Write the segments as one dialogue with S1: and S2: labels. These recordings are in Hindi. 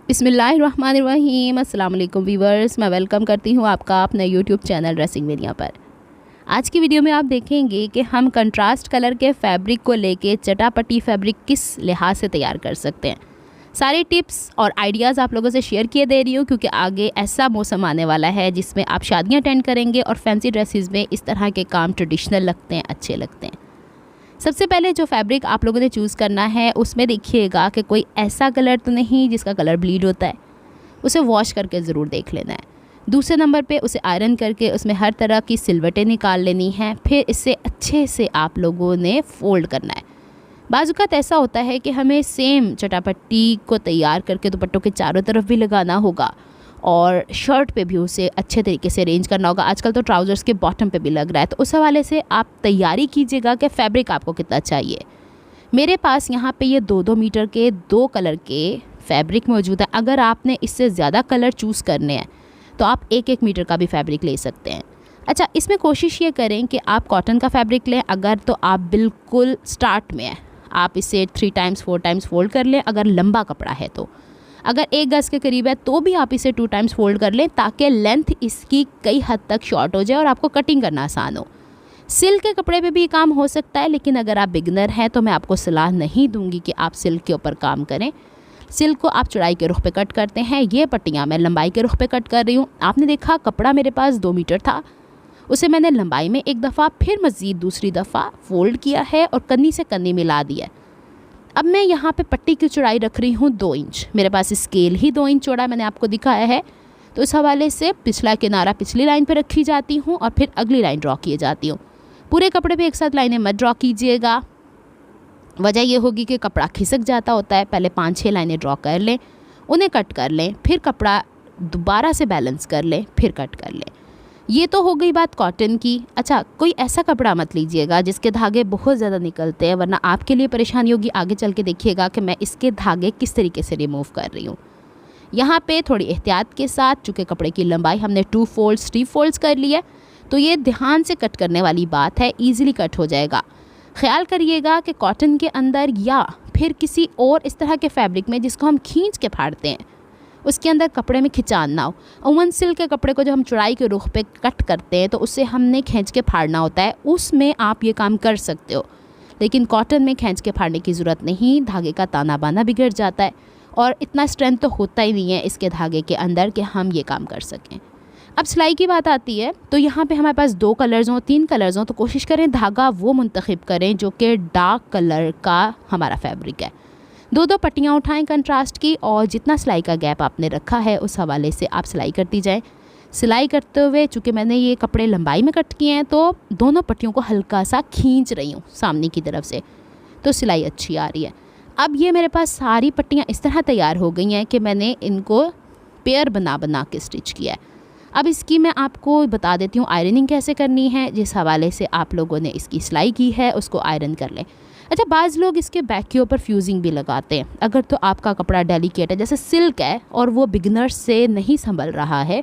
S1: बिस्मिल्लाहिर्रहमानिर्रहीम। अस्सलाम वालेकुम व्यूवर्स, मैं वेलकम करती हूँ आपका अपने यूट्यूब चैनल ड्रेसिंग मीडिया पर। आज की वीडियो में आप देखेंगे कि हम कंट्रास्ट कलर के फैब्रिक को लेके चटापटी फैब्रिक किस लिहाज से तैयार कर सकते हैं। सारे टिप्स और आइडियाज़ आप लोगों से शेयर किए दे रही हूँ क्योंकि आगे ऐसा मौसम आने वाला है जिसमें आप शादियाँ अटेंड करेंगे और फैंसी ड्रेसेस में इस तरह के काम ट्रेडिशनल लगते हैं, अच्छे लगते हैं। सबसे पहले जो फैब्रिक आप लोगों ने चूज़ करना है उसमें देखिएगा कि कोई ऐसा कलर तो नहीं जिसका कलर ब्लीड होता है, उसे वॉश करके ज़रूर देख लेना है। दूसरे नंबर पे उसे आयरन करके उसमें हर तरह की सिलवटें निकाल लेनी हैं। फिर इसे अच्छे से आप लोगों ने फ़ोल्ड करना है। बाज़ औक़ात ऐसा होता है कि हमें सेम चटापट्टी को तैयार करके दुपट्टों के चारों तरफ भी लगाना होगा और शर्ट पे भी उसे अच्छे तरीके से अरेंज करना होगा। आजकल तो ट्राउज़र्स के बॉटम पे भी लग रहा है, तो उस हवाले से आप तैयारी कीजिएगा कि फ़ैब्रिक आपको कितना चाहिए। मेरे पास यहाँ पे ये 2-2 मीटर के 2 कलर के फैब्रिक मौजूद है। अगर आपने इससे ज़्यादा कलर चूज़ करने हैं तो आप 1-1 मीटर का भी फैब्रिक ले सकते हैं। अच्छा, इसमें कोशिश ये करें कि आप कॉटन का फैब्रिक लें। अगर तो आप बिल्कुल स्टार्ट में हैं, आप इसे 3 टाइम्स 4 टाइम्स फोल्ड कर लें। अगर लंबा कपड़ा है तो, अगर 1 गज़ के करीब है तो भी आप इसे 2 टाइम्स फोल्ड कर लें ताकि लेंथ इसकी कई हद तक शॉर्ट हो जाए और आपको कटिंग करना आसान हो। सिल्क के कपड़े पे भी काम हो सकता है, लेकिन अगर आप बिगनर हैं तो मैं आपको सलाह नहीं दूंगी कि आप सिल्क के ऊपर काम करें। सिल्क को आप चौड़ाई के रुख पे कट करते हैं, ये पट्टियाँ मैं लंबाई के रुख पे कट कर रही हूँ। आपने देखा कपड़ा मेरे पास 2 मीटर था, उसे मैंने लंबाई में एक दफ़ा फिर मज़ीद दूसरी दफ़ा फ़ोल्ड किया है और कन्नी से कन्नी मिला दिया है। अब मैं यहाँ पे पट्टी की चौड़ाई रख रही हूँ 2 इंच। मेरे पास स्केल ही 2 इंच चौड़ा मैंने आपको दिखाया है, तो इस हवाले से पिछला किनारा पिछली लाइन पे रखी जाती हूँ और फिर अगली लाइन ड्रॉ किए जाती हूँ। पूरे कपड़े पे एक साथ लाइनें मत ड्रॉ कीजिएगा, वजह यह होगी कि कपड़ा खिसक जाता होता है। पहले 5-6 लाइनें ड्रॉ कर लें, उन्हें कट कर लें, फिर कपड़ा दोबारा से बैलेंस कर लें, फिर कट कर लें। ये तो हो गई बात कॉटन की। अच्छा, कोई ऐसा कपड़ा मत लीजिएगा जिसके धागे बहुत ज़्यादा निकलते हैं, वरना आपके लिए परेशानी होगी। आगे चल के देखिएगा कि मैं इसके धागे किस तरीके से रिमूव कर रही हूँ। यहाँ पे थोड़ी एहतियात के साथ, चूँकि कपड़े की लंबाई हमने 2 फोल्ड्स 3 फोल्ड्स कर ली है, तो ये ध्यान से कट करने वाली बात है, ईज़िली कट हो जाएगा। ख़्याल करिएगा कि कॉटन के अंदर या फिर किसी और इस तरह के फैब्रिक में जिसको हम खींच के फाड़ते हैं, उसके अंदर कपड़े में खिंचान ना हो। अमूमन सिल्क के कपड़े को जब हम चौड़ाई के रुख पे कट करते हैं तो उससे हमने खींच के फाड़ना होता है, उसमें आप ये काम कर सकते हो। लेकिन कॉटन में खींच के फाड़ने की ज़रूरत नहीं, धागे का ताना बाना बिगड़ जाता है और इतना स्ट्रेंथ तो होता ही नहीं है इसके धागे के अंदर कि हम ये काम कर सकें। अब सिलाई की बात आती है तो यहाँ पे हमारे पास 2 कलर्स हों, 3 कलर्स हों, तो कोशिश करें धागा वो मुंतखब करें जो कि डार्क कलर का हमारा फैब्रिक है। 2-2 पट्टियाँ उठाएं कंट्रास्ट की और जितना सिलाई का गैप आपने रखा है उस हवाले से आप सिलाई करती जाएं। सिलाई करते हुए चूँकि मैंने ये कपड़े लंबाई में कट किए हैं तो दोनों पट्टियों को हल्का सा खींच रही हूँ सामने की तरफ से, तो सिलाई अच्छी आ रही है। अब ये मेरे पास सारी पट्टियाँ इस तरह तैयार हो गई हैं कि मैंने इनको पेयर बना बना के स्टिच किया है। अब इसकी मैं आपको बता देती हूँ आयरनिंग कैसे करनी है। जिस हवाले से आप लोगों ने इसकी सिलाई की है उसको आयरन कर लें। अच्छा, बाज़ लोग इसके बैक के ऊपर फ्यूजिंग भी लगाते हैं। अगर तो आपका कपड़ा डेलिकेट है, जैसे सिल्क है और वो बिगनर्स से नहीं संभल रहा है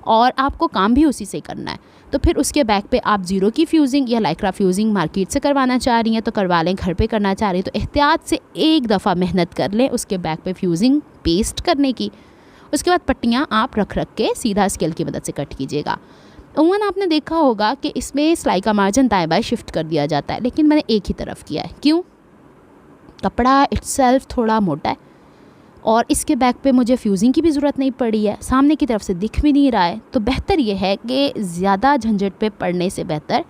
S1: और आपको काम भी उसी से करना है, तो फिर उसके बैक पे आप ज़ीरो की फ्यूजिंग या लाइक्रा फ्यूजिंग मार्केट से करवाना चाह रही हैं तो करवा लें। घर पे करना चाह रही हैं तो एहतियात से एक दफ़ा मेहनत कर लें उसके बैक पे फ्यूजिंग पेस्ट करने की। उसके बाद पट्टियाँ आप रख के सीधा स्केल की मदद से कट कीजिएगा। उमूमन आपने देखा होगा कि इसमें सिलाई का मार्जिन दाएं बाएं शिफ्ट कर दिया जाता है, लेकिन मैंने एक ही तरफ किया है। क्यों? कपड़ा इट्सेल्फ थोड़ा मोटा है और इसके बैक पे मुझे फ्यूजिंग की भी ज़रूरत नहीं पड़ी है, सामने की तरफ से दिख भी नहीं रहा है, तो बेहतर ये है कि ज़्यादा झंझट पे पड़ने से बेहतर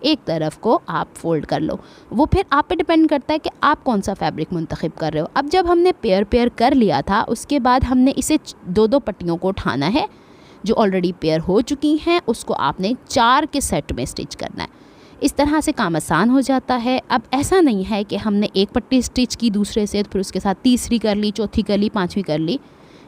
S1: एक तरफ को आप फ़ोल्ड कर लो। वो फिर आप पे डिपेंड करता है कि आप कौन सा फैब्रिक मुंतखब कर रहे हो। अब जब हमने पेयर कर लिया था उसके बाद हमने इसे 2-2 पट्टियों को उठाना है जो ऑलरेडी पेयर हो चुकी हैं, उसको आपने 4 के सेट में स्टिच करना है। इस तरह से काम आसान हो जाता है। अब ऐसा नहीं है कि हमने एक पट्टी स्टिच की दूसरे से, फिर उसके साथ तीसरी कर ली, चौथी कर ली, 5वीं कर ली,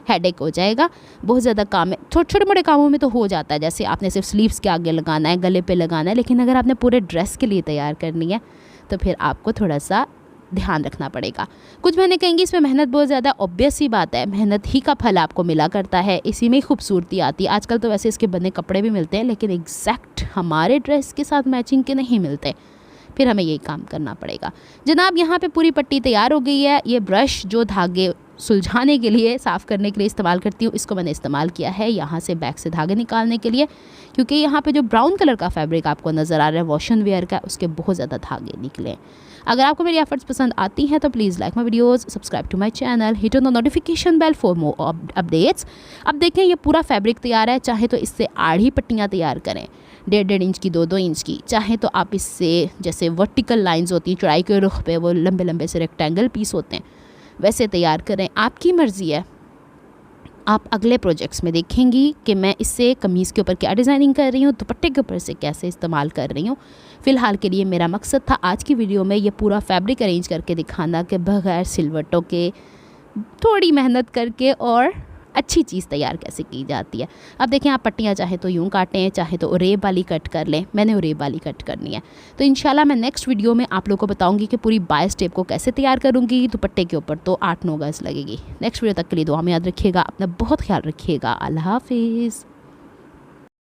S1: हेडेक हो जाएगा। बहुत ज़्यादा काम है। छोटे मोटे कामों में तो हो जाता है, जैसे आपने सिर्फ स्लीव्स के आगे लगाना है, गले पे लगाना है, लेकिन अगर आपने पूरे ड्रेस के लिए तैयार करनी है तो फिर आपको थोड़ा सा ध्यान रखना पड़ेगा। कुछ बहनें कहेंगी इसमें मेहनत बहुत ज़्यादा, ऑब्वियस सी बात है, मेहनत ही का फल आपको मिला करता है, इसी में ही खूबसूरती आती है। आजकल तो वैसे इसके बने कपड़े भी मिलते हैं लेकिन एग्जैक्ट हमारे ड्रेस के साथ मैचिंग के नहीं मिलते, फिर हमें यही काम करना पड़ेगा। जनाब, यहाँ पे पूरी पट्टी तैयार हो गई है। ये ब्रश जो धागे सुलझाने के लिए, साफ़ करने के लिए इस्तेमाल करती हूँ। इसको मैंने इस्तेमाल किया है यहाँ से बैक से धागे निकालने के लिए, क्योंकि यहाँ पे जो ब्राउन कलर का फैब्रिक आपको नज़र आ रहा है वॉश एंड वेयर का, उसके बहुत ज़्यादा धागे निकले। अगर आपको मेरी एफर्ट्स पसंद आती हैं तो please like my videos, subscribe to my channel, hit on the notification bell for more updates. अब देखें ये पूरा फैब्रिक तैयार है। चाहे तो इससे आड़ी पट्टियाँ तैयार करें 1.5 इंच की, 2-2 इंच की। चाहे तो आप इससे जैसे वर्टिकल लाइंस होती हैं चौड़ाई के रुख पे, वो लंबे लंबे से रेक्टेंगल पीस होते हैं, वैसे तैयार करें, आपकी मर्ज़ी है। आप अगले प्रोजेक्ट्स में देखेंगी कि मैं इससे कमीज़ के ऊपर क्या डिज़ाइनिंग कर रही हूँ, दुपट्टे के ऊपर से कैसे इस्तेमाल कर रही हूँ। फ़िलहाल के लिए मेरा मकसद था आज की वीडियो में ये पूरा फैब्रिक अरेंज करके दिखाना कि बग़ैर सिलवटों के, थोड़ी मेहनत करके और अच्छी चीज़ तैयार कैसे की जाती है। अब देखें, आप पट्टियाँ चाहे तो यूँ काटें, चाहे तो उरेब वाली कट कर लें। मैंने उरेब वाली कट करनी है, तो इंशाल्लाह मैं नेक्स्ट वीडियो में आप लोगों को बताऊंगी कि पूरी बाय स्टेप को कैसे तैयार करूँगी। दुपट्टे के ऊपर तो 8-9 गज़ लगेगी। नेक्स्ट वीडियो तक के लिए दुआ में याद रखिएगा, अपना बहुत ख्याल रखिएगा। अल्लाह हाफिज़।